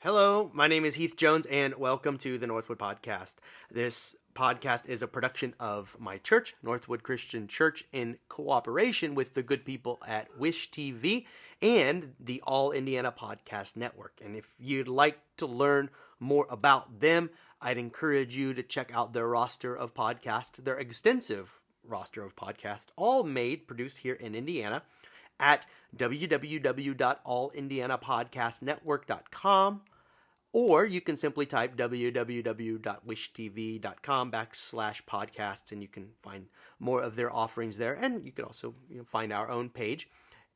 Hello, my name is Heath Jones, and welcome to the Northwood Podcast. This podcast is a production of my church, Northwood Christian Church, in cooperation with the good people at Wish TV and the All Indiana Podcast Network. And if you'd like to learn more about them, I'd encourage you to check out their roster of podcasts, their extensive roster of podcasts, all produced here in Indiana, at www.allindianapodcastnetwork.com, or you can simply type www.wishtv.com/podcasts, and you can find more of their offerings there. And you can also find our own page.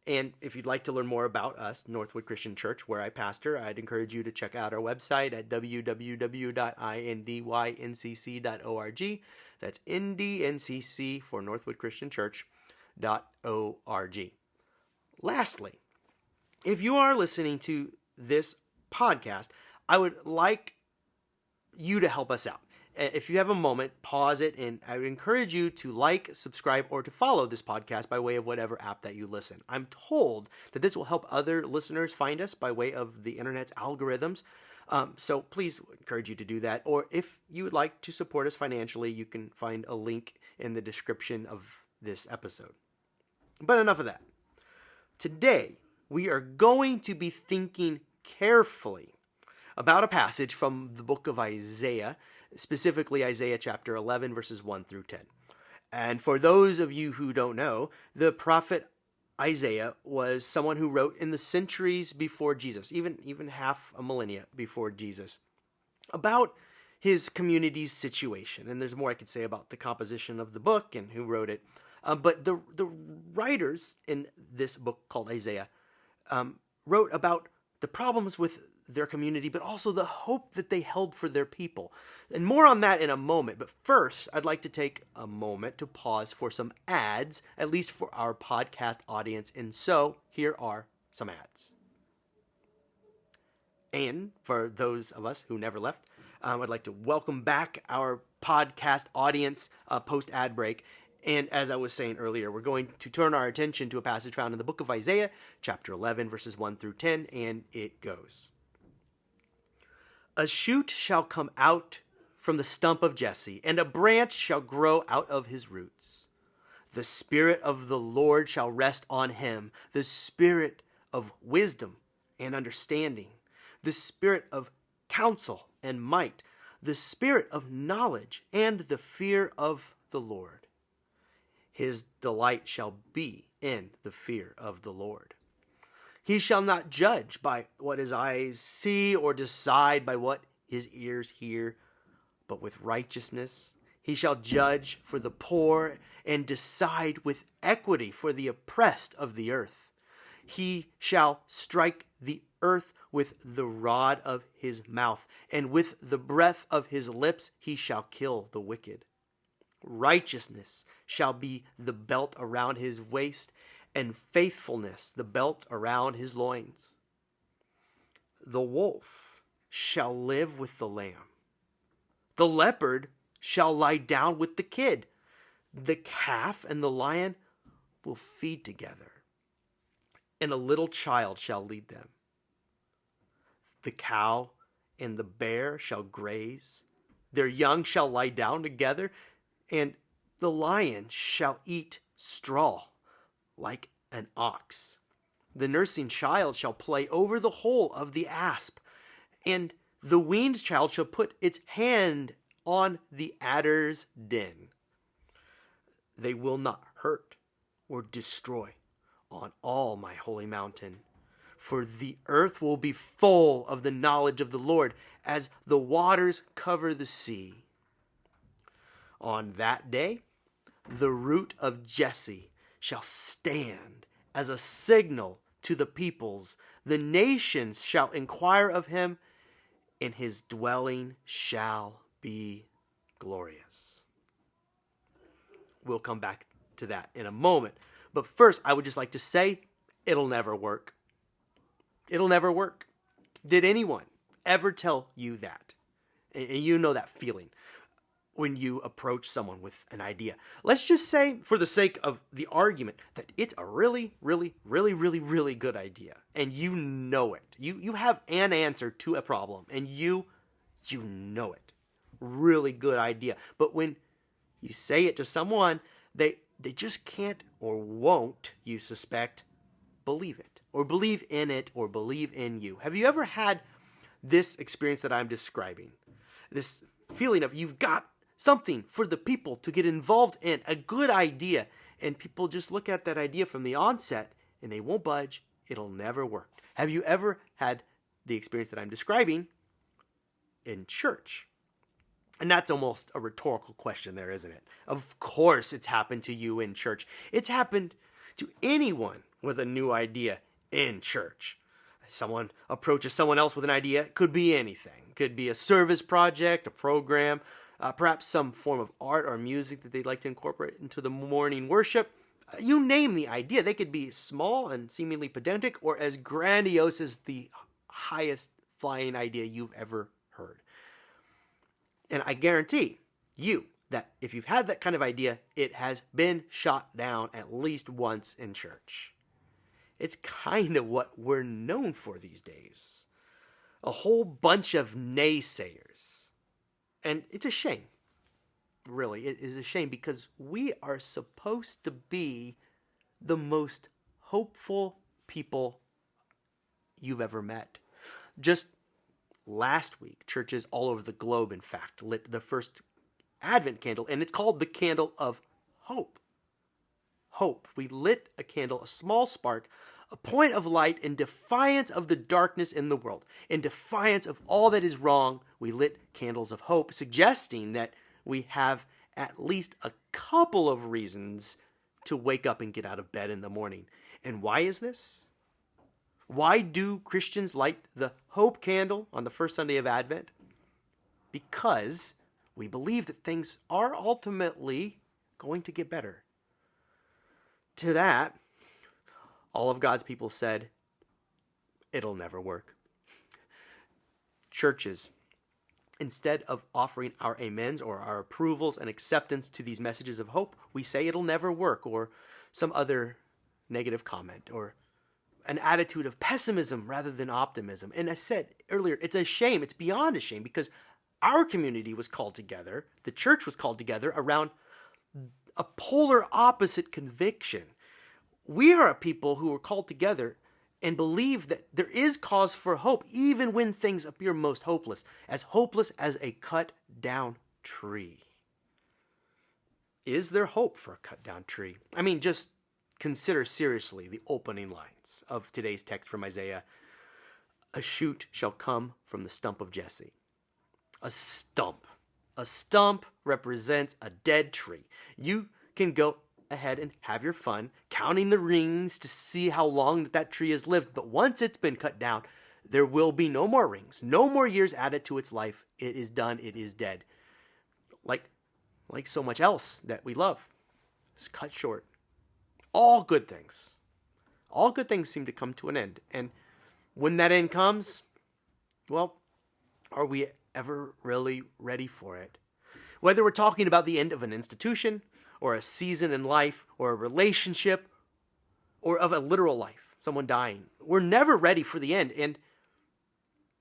And if you'd like to learn more about us, Northwood Christian Church, where I pastor, I'd encourage you to check out our website at www.indyncc.org. That's NDNCC for Northwood Christian Church.org. Lastly, if you are listening to this podcast, I would like you to help us out. If you have a moment, pause it, and I would encourage you to like, subscribe, or to follow this podcast by way of whatever app that you listen. I'm told that this will help other listeners find us by way of the internet's algorithms. So please encourage you to do that. Or if you would like to support us financially, you can find a link in the description of this episode. But enough of that. Today, we are going to be thinking carefully about a passage from the book of Isaiah, specifically Isaiah chapter 11, verses 1 through 10. And for those of you who don't know, the prophet Isaiah was someone who wrote in the centuries before Jesus, even half a millennia before Jesus, about his community's situation. And there's more I could say about the composition of the book and who wrote it. But the writers in this book called Isaiah wrote about the problems with their community, but also the hope that they held for their people. And more on that in a moment. But first, I'd like to take a moment to pause for some ads, at least for our podcast audience. And so here are some ads. And for those of us who never left, I'd like to welcome back our podcast audience post-ad break. And as I was saying earlier, we're going to turn our attention to a passage found in the book of Isaiah, chapter 11, verses 1 through 10, and it goes. A shoot shall come out from the stump of Jesse, and a branch shall grow out of his roots. The Spirit of the Lord shall rest on him, the Spirit of wisdom and understanding, the Spirit of counsel and might, the Spirit of knowledge and the fear of the Lord. His delight shall be in the fear of the Lord. He shall not judge by what his eyes see or decide by what his ears hear, but with righteousness he shall judge for the poor and decide with equity for the oppressed of the earth. He shall strike the earth with the rod of his mouth, and with the breath of his lips he shall kill the wicked. Righteousness shall be the belt around his waist, and faithfulness the belt around his loins. The wolf shall live with the lamb. The leopard shall lie down with the kid. The calf and the lion will feed together, and a little child shall lead them. The cow and the bear shall graze. Their young shall lie down together, and the lion shall eat straw like an ox. The nursing child shall play over the hole of the asp, and the weaned child shall put its hand on the adder's den. They will not hurt or destroy on all my holy mountain, for the earth will be full of the knowledge of the Lord as the waters cover the sea. On that day, the root of Jesse shall stand as a signal to the peoples. The nations shall inquire of him, and his dwelling shall be glorious. We'll come back to that in a moment. But first, I would just like to say, it'll never work. It'll never work. Did anyone ever tell you that? And you know that feeling. when you approach someone with an idea. Let's just say, for the sake of the argument, that it's a really, really, really, really, really good idea. And you know it. You have an answer to a problem, and you know it. Really good idea. But when you say it to someone, they just can't or won't, you suspect, believe it. Or believe in it, or believe in you. Have you ever had this experience that I'm describing? This feeling of you've got something for the people to get involved in, a good idea, and people just look at that idea from the onset and they won't budge. It'll never work. Have you ever had the experience that I'm describing in church? And that's almost a rhetorical question there, isn't it? Of course it's happened to you in church. It's happened to anyone with a new idea in church. Someone approaches someone else with an idea. It could be anything. It could be a service project, a program, perhaps some form of art or music that they'd like to incorporate into the morning worship. You name the idea. They could be small and seemingly pedantic, or as grandiose as the highest flying idea you've ever heard. And I guarantee you that if you've had that kind of idea, it has been shot down at least once in church. It's kind of what we're known for these days. A whole bunch of naysayers. And it's a shame. Really, it is a shame, because we are supposed to be the most hopeful people you've ever met. Just last week, churches all over the globe, in fact, lit the first Advent candle, and it's called the Candle of Hope. Hope. We lit a candle, a small spark, a point of light in defiance of the darkness in the world. In defiance of all that is wrong, we lit candles of hope, suggesting that we have at least a couple of reasons to wake up and get out of bed in the morning. And why is this? Why do Christians light the hope candle on the first Sunday of Advent? Because we believe that things are ultimately going to get better. To that, all of God's people said, it'll never work. Churches, instead of offering our amens or our approvals and acceptance to these messages of hope, we say it'll never work, or some other negative comment, or an attitude of pessimism rather than optimism. And I said earlier, it's a shame. It's beyond a shame, because our community was called together, the church was called together around a polar opposite conviction. We are a people who are called together and believe that there is cause for hope, even when things appear most hopeless as a cut down tree. Is there hope for a cut down tree? I mean, just consider seriously the opening lines of today's text from Isaiah. A shoot shall come from the stump of Jesse. A stump. A stump represents a dead tree. You can go ahead and have your fun counting the rings to see how long that tree has lived. But once it's been cut down, there will be no more rings, no more years added to its life. It is done. It is dead. Like so much else that we love, it's cut short. All good things seem to come to an end. And when that end comes, well, are we ever really ready for it? Whether we're talking about the end of an institution, or a season in life, or a relationship, or of a literal life, someone dying, we're never ready for the end. And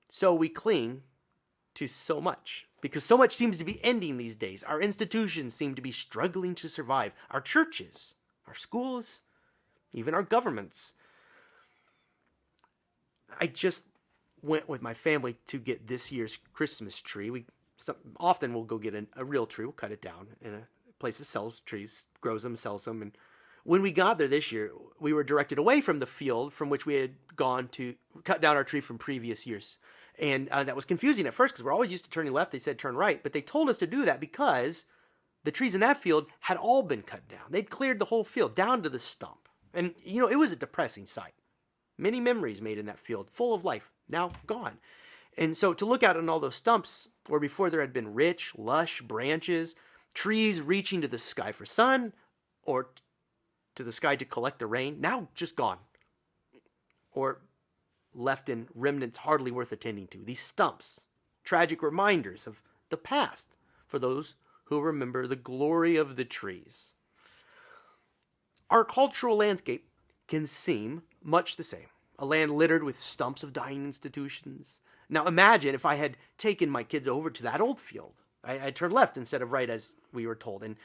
so we cling to so much, because so much seems to be ending these days. Our institutions seem to be struggling to survive. Our churches, our schools, even our governments. I just went with my family to get this year's Christmas tree. Often we'll go get a real tree. We'll cut it down in a place that sells trees, grows them, sells them. And when we got there this year, we were directed away from the field from which we had gone to cut down our tree from previous years. And that was confusing at first, because we're always used to turning left. They said turn right, but they told us to do that because the trees in that field had all been cut down. They'd cleared the whole field down to the stump. And, it was a depressing sight. Many memories made in that field, full of life, now gone. And so to look out on all those stumps, where before there had been rich, lush branches, trees reaching to the sky for sun, or to the sky to collect the rain, now just gone. Or left in remnants hardly worth attending to. These stumps, tragic reminders of the past for those who remember the glory of the trees. Our cultural landscape can seem much the same. A land littered with stumps of dying institutions. Now imagine if I had taken my kids over to that old field. I turned left instead of right as we were told. And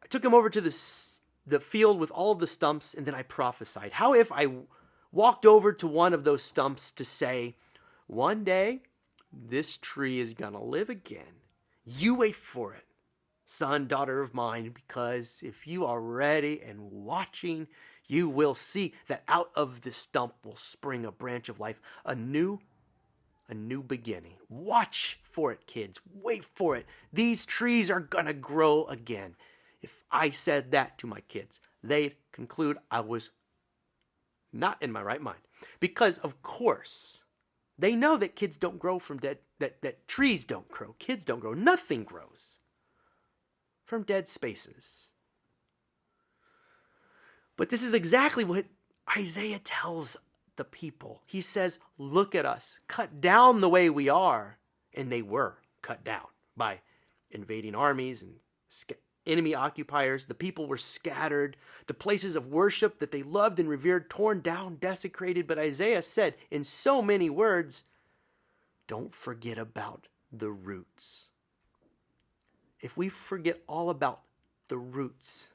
I took them over to the field with all of the stumps, and then I prophesied. How if I walked over to one of those stumps to say, one day, this tree is going to live again. You wait for it, son, daughter of mine, because if you are ready and watching, you will see that out of this stump will spring a branch of life, a new beginning. Watch for it, kids. Wait for it. These trees are going to grow again. If I said that to my kids, they'd conclude I was not in my right mind. Because, of course, they know that kids don't grow from dead, that trees don't grow, kids don't grow, nothing grows from dead spaces. But this is exactly what Isaiah tells the people. He says, look at us, cut down the way we are. And they were cut down by invading armies and enemy occupiers. The people were scattered. The places of worship that they loved and revered, torn down, desecrated. But Isaiah said in so many words, don't forget about the roots. If we forget all about the roots,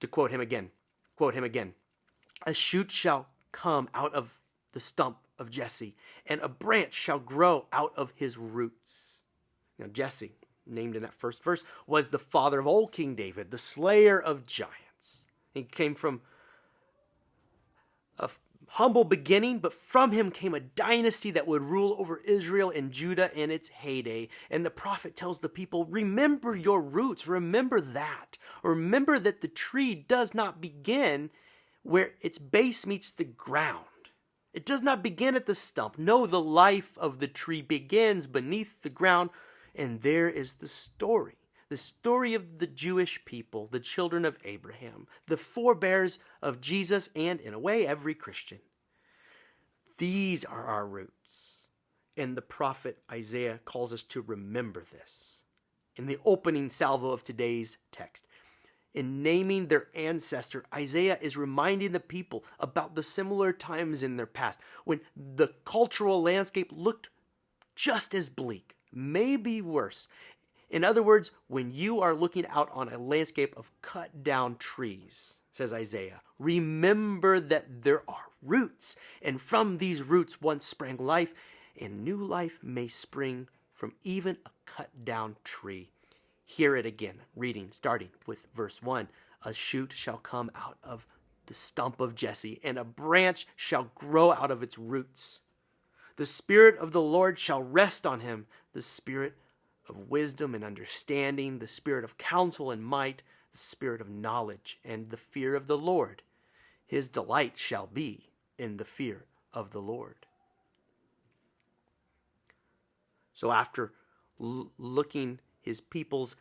to quote him again, a shoot shall come out of the stump of Jesse, and a branch shall grow out of his roots. Now Jesse, named in that first verse, was the father of old King David, the slayer of giants. He came from a humble beginning, but from him came a dynasty that would rule over Israel and Judah in its heyday. And the prophet tells the people, remember your roots, remember that. Remember that the tree does not begin where its base meets the ground. It does not begin at the stump. No, the life of the tree begins beneath the ground. And there is the story of the Jewish people, the children of Abraham, the forebears of Jesus, and in a way, every Christian. These are our roots. And the prophet Isaiah calls us to remember this. In the opening salvo of today's text, in naming their ancestor, Isaiah is reminding the people about the similar times in their past when the cultural landscape looked just as bleak, maybe worse. In other words, when you are looking out on a landscape of cut down trees, says Isaiah, remember that there are roots, and from these roots once sprang life, and new life may spring from even a cut down tree. Hear it again, reading, starting with verse 1. A shoot shall come out of the stump of Jesse, and a branch shall grow out of its roots. The Spirit of the Lord shall rest on him, the Spirit of wisdom and understanding, the Spirit of counsel and might, the Spirit of knowledge and the fear of the Lord. His delight shall be in the fear of the Lord. So after looking at his people's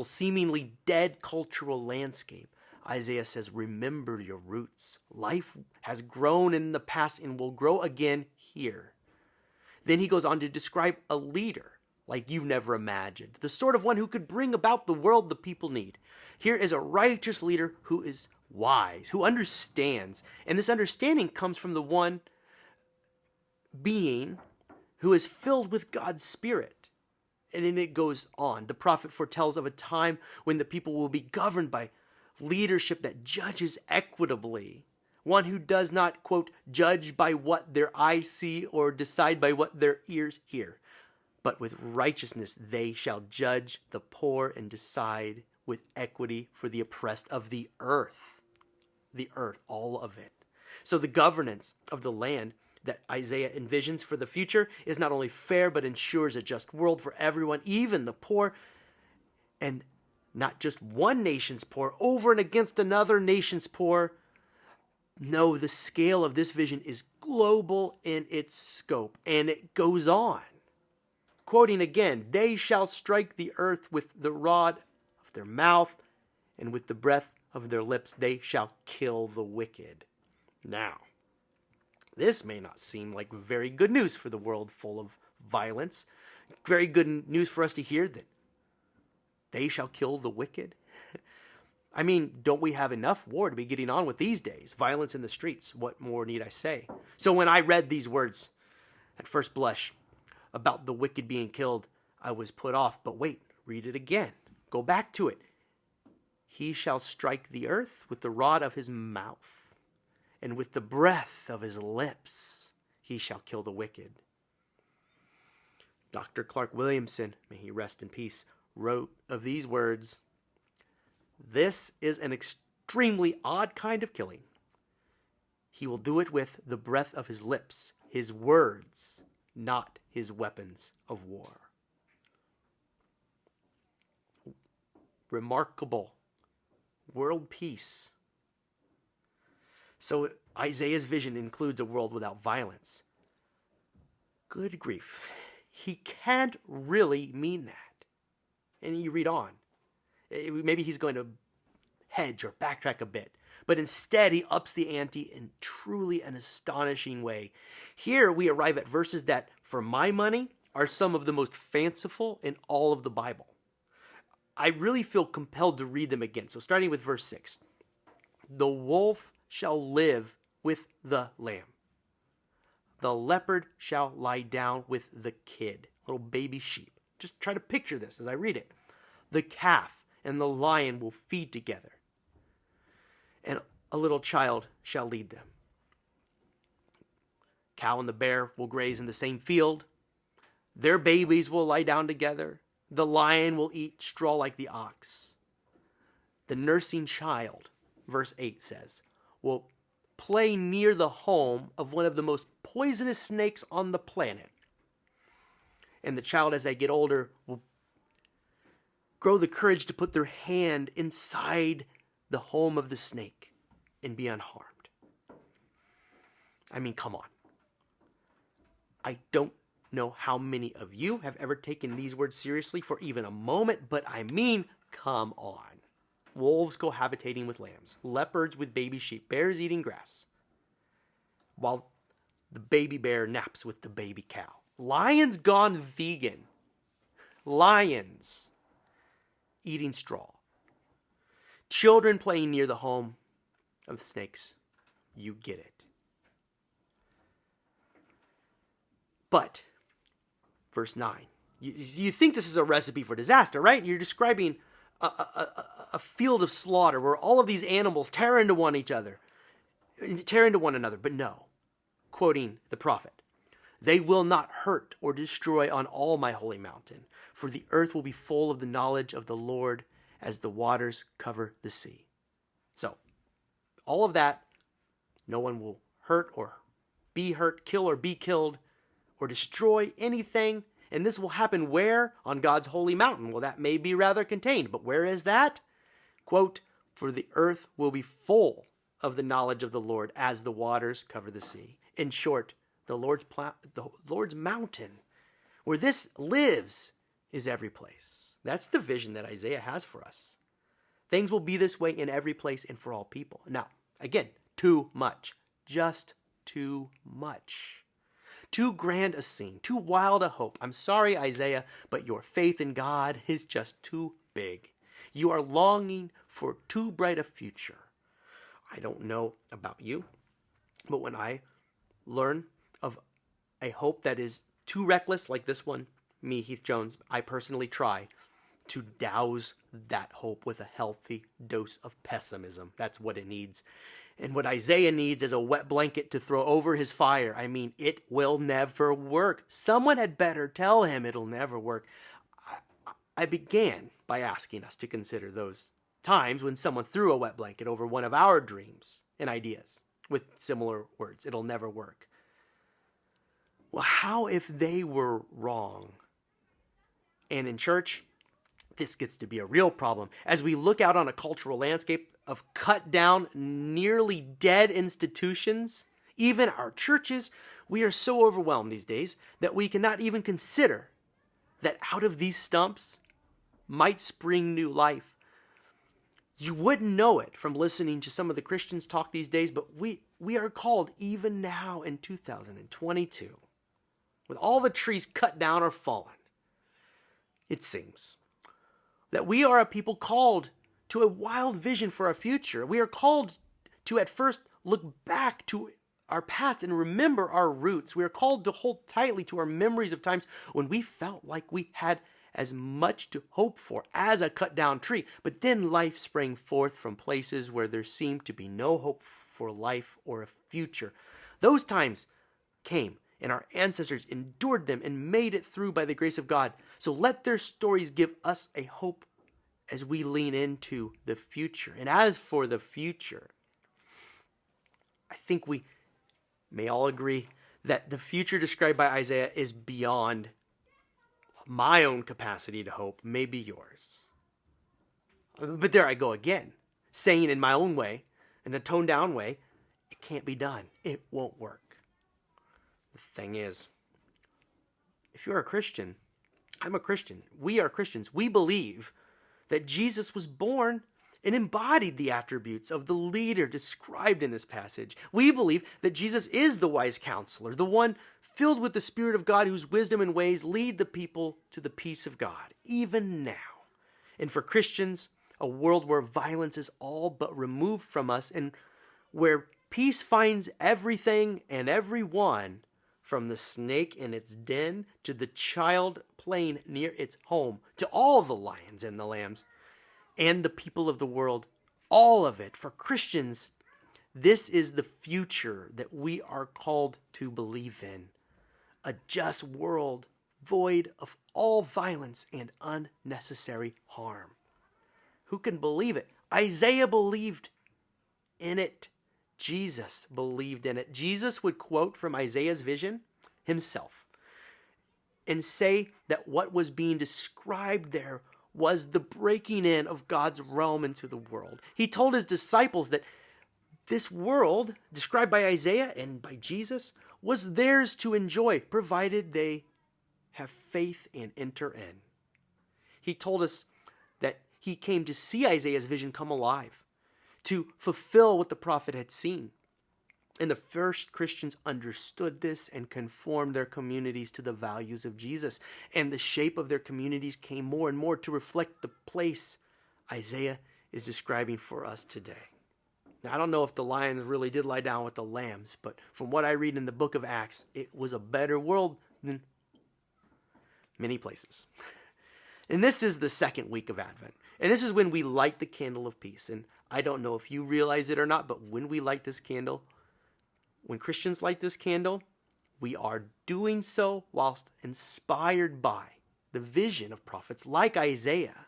seemingly dead cultural landscape, Isaiah says, remember your roots. Life has grown in the past and will grow again here. Then he goes on to describe a leader like you've never imagined, the sort of one who could bring about the world the people need. Here is a righteous leader who is wise, who understands. And this understanding comes from the one being who is filled with God's Spirit. And then it goes on. The prophet foretells of a time when the people will be governed by leadership that judges equitably. One who does not, quote, judge by what their eyes see or decide by what their ears hear. But with righteousness they shall judge the poor and decide with equity for the oppressed of the earth. The earth, all of it. So the governance of the land that Isaiah envisions for the future is not only fair, but ensures a just world for everyone, even the poor, and not just one nation's poor over and against another nation's poor. No, the scale of this vision is global in its scope, and it goes on. Quoting again, they shall strike the earth with the rod of their mouth, and with the breath of their lips they shall kill the wicked. Now, this may not seem like very good news for the world full of violence, Very good news for us to hear that they shall kill the wicked. I mean, don't we have enough war to be getting on with these days? Violence in the streets. What more need I say? So when I read these words at first blush about the wicked being killed, I was put off. But wait, read it again. Go back to it. He shall strike the earth with the rod of his mouth, and with the breath of his lips he shall kill the wicked. Dr. Clark Williamson, may he rest in peace, wrote of these words, "This is an extremely odd kind of killing. He will do it with the breath of his lips, his words, not his weapons of war." Remarkable world peace. So Isaiah's vision includes a world without violence. Good grief. He can't really mean that. And you read on. Maybe he's going to hedge or backtrack a bit. But instead, he ups the ante in truly an astonishing way. Here we arrive at verses that, for my money, are some of the most fanciful in all of the Bible. I really feel compelled to read them again. So starting with verse 6. The wolf shall live with the lamb. The leopard shall lie down with the kid, little baby sheep. Just try to picture this as I read it. The calf and the lion will feed together, and a little child shall lead them. Cow and the bear will graze in the same field. Their babies will lie down together. The lion will eat straw like the ox. The nursing child, verse 8 says, will play near the home of one of the most poisonous snakes on the planet. And the child, as they get older, will grow the courage to put their hand inside the home of the snake and be unharmed. I mean, come on. I don't know how many of you have ever taken these words seriously for even a moment, but I mean, come on. Wolves cohabitating with lambs, leopards with baby sheep, bears eating grass, while the baby bear naps with the baby cow. Lions gone vegan. Lions eating straw. Children playing near the home of snakes. You get it. But, verse 9. You think this is a recipe for disaster, right? You're describing a field of slaughter where all of these animals tear into one another. But no, quoting the prophet, they will not hurt or destroy on all my holy mountain, for the earth will be full of the knowledge of the Lord as the waters cover the sea. So, all of that, no one will hurt or be hurt, kill or be killed, or destroy anything. And this will happen where? On God's holy mountain. Well, that may be rather contained, but where is that? Quote, for the earth will be full of the knowledge of the Lord as the waters cover the sea. In short, the Lord's mountain, where this lives, is every place. That's the vision that Isaiah has for us. Things will be this way in every place and for all people. Now, again, too much. Just too much. Too grand a scene, too wild a hope. I'm sorry, Isaiah, but your faith in God is just too big. You are longing for too bright a future. I don't know about you, but when I learn of a hope that is too reckless, like this one, me, Heath Jones, I personally try to douse that hope with a healthy dose of pessimism. That's what it needs. And what Isaiah needs is a wet blanket to throw over his fire. I mean, it will never work. Someone had better tell him it'll never work. I began by asking us to consider those times when someone threw a wet blanket over one of our dreams and ideas with similar words. It'll never work. Well, how if they were wrong? And in church, this gets to be a real problem. As we look out on a cultural landscape of cut down, nearly dead institutions, even our churches, we are so overwhelmed these days that we cannot even consider that out of these stumps might spring new life. You wouldn't know it from listening to some of the Christians talk these days, but we are called even now in 2022, with all the trees cut down or fallen, it seems, that we are a people called to a wild vision for our future. We are called to at first look back to our past and remember our roots. We are called to hold tightly to our memories of times when we felt like we had as much to hope for as a cut down tree, but then life sprang forth from places where there seemed to be no hope for life or a future. Those times came, and our ancestors endured them and made it through by the grace of God. So let their stories give us a hope as we lean into the future. And as for the future, I think we may all agree that the future described by Isaiah is beyond my own capacity to hope, maybe yours. But there I go again, saying in my own way, in a toned down way, it can't be done. It won't work. The thing is, if you're a Christian, I'm a Christian, we are Christians, we believe that Jesus was born and embodied the attributes of the leader described in this passage. We believe that Jesus is the wise counselor, the one filled with the Spirit of God whose wisdom and ways lead the people to the peace of God, even now. And for Christians, a world where violence is all but removed from us and where peace finds everything and everyone, from the snake in its den to the child playing near its home, to all the lions and the lambs, and the people of the world, all of it. For Christians, this is the future that we are called to believe in. A just world void of all violence and unnecessary harm. Who can believe it? Isaiah believed in it. Jesus believed in it. Jesus would quote from Isaiah's vision himself and say that what was being described there was the breaking in of God's realm into the world. He told his disciples that this world, described by Isaiah and by Jesus, was theirs to enjoy, provided they have faith and enter in. He told us that he came to see Isaiah's vision come alive, to fulfill what the prophet had seen. And the first Christians understood this and conformed their communities to the values of Jesus. And the shape of their communities came more and more to reflect the place Isaiah is describing for us today. Now, I don't know if the lions really did lie down with the lambs, but from what I read in the book of Acts, it was a better world than many places. And this is the second week of Advent. And this is when we light the candle of peace. And I don't know if you realize it or not, but when we light this candle, when Christians light this candle, we are doing so whilst inspired by the vision of prophets like Isaiah.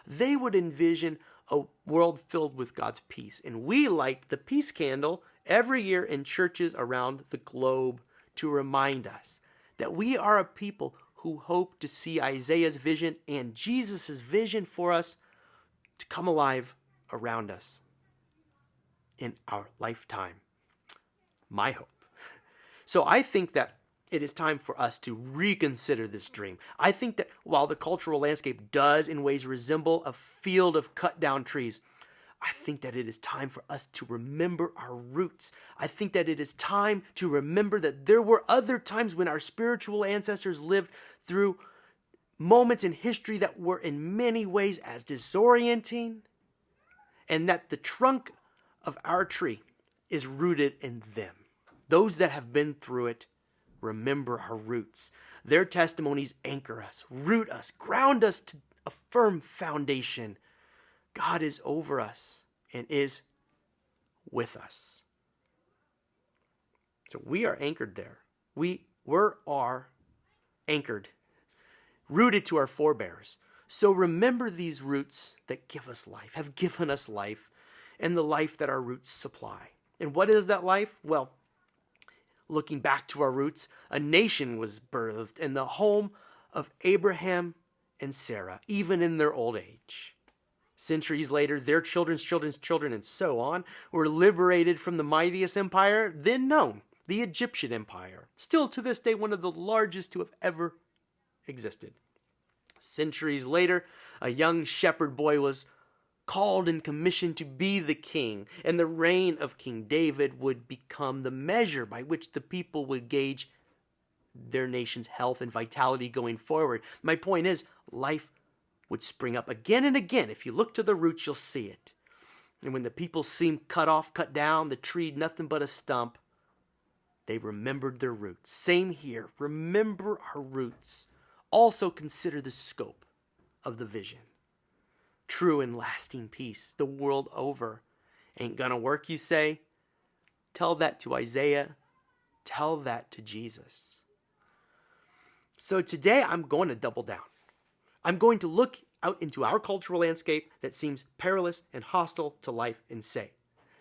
They would envision a world filled with God's peace. And we light the peace candle every year in churches around the globe to remind us that we are a people who hope to see Isaiah's vision and Jesus' vision for us to come alive around us in our lifetime. My hope. So I think that it is time for us to reconsider this dream. I think that while the cultural landscape does in ways resemble a field of cut down trees, I think that it is time for us to remember our roots. I think that it is time to remember that there were other times when our spiritual ancestors lived through moments in history that were in many ways as disorienting, and that the trunk of our tree is rooted in them. Those that have been through it remember our roots. Their testimonies anchor us, root us, ground us to a firm foundation. God is over us and is with us. So we are anchored there. We are anchored, rooted to our forebears. So remember these roots that give us life, have given us life, and the life that our roots supply. And what is that life? Well, looking back to our roots, a nation was birthed in the home of Abraham and Sarah, even in their old age. Centuries later, their children's children's children, and so on, were liberated from the mightiest empire then known, the Egyptian Empire, still to this day one of the largest to have ever existed. Centuries later, a young shepherd boy was called and commissioned to be the king, and the reign of King David would become the measure by which the people would gauge their nation's health and vitality going forward. My point is, life would spring up again and again. If you look to the roots, you'll see it. And when the people seemed cut off, cut down, the tree nothing but a stump, they remembered their roots. Same here. Remember our roots. Also consider the scope of the vision. True and lasting peace the world over. Ain't gonna work, you say? Tell that to Isaiah. Tell that to Jesus. So today I'm going to double down. I'm going to look out into our cultural landscape that seems perilous and hostile to life and say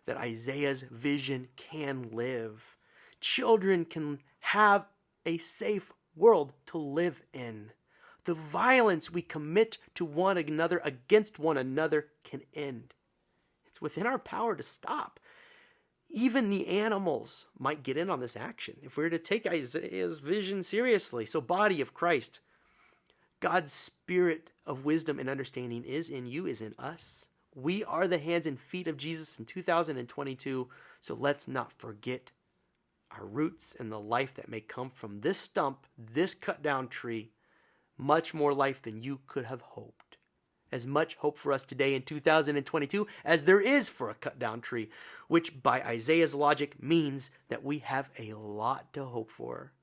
that Isaiah's vision can live. Children can have a safe world to live in. The violence we commit to one another against one another can end. It's within our power to stop. Even the animals might get in on this action if we were to take Isaiah's vision seriously. So, body of Christ, God's spirit of wisdom and understanding is in you, is in us. We are the hands and feet of Jesus in 2022, so let's not forget our roots and the life that may come from this stump, this cut down tree. Much more life than you could have hoped. As much hope for us today in 2022 as there is for a cut down tree, which by Isaiah's logic means that we have a lot to hope for.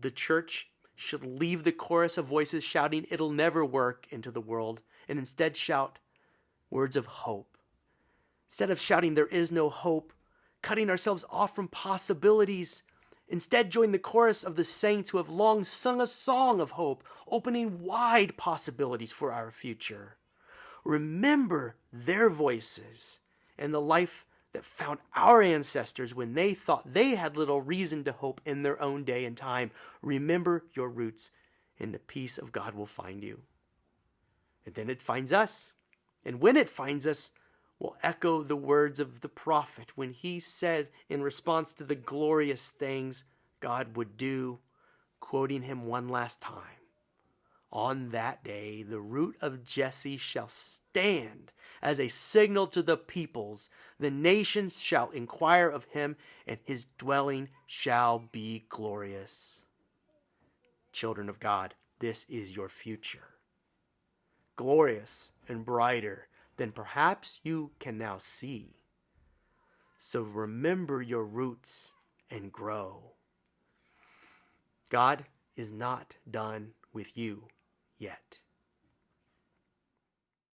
The church should leave the chorus of voices shouting "it'll never work" into the world and instead shout words of hope. Instead of shouting "there is no hope," cutting ourselves off from possibilities, instead join the chorus of the saints who have long sung a song of hope, opening wide possibilities for our future. Remember their voices and the life that found our ancestors when they thought they had little reason to hope in their own day and time. Remember your roots, and the peace of God will find you. And then it finds us. And when it finds us, we'll echo the words of the prophet when he said in response to the glorious things God would do, quoting him one last time, "On that day, the root of Jesse shall stand as a signal to the peoples. The nations shall inquire of him, and his dwelling shall be glorious." Children of God, this is your future. Glorious and brighter than perhaps you can now see. So remember your roots and grow. God is not done with you yet.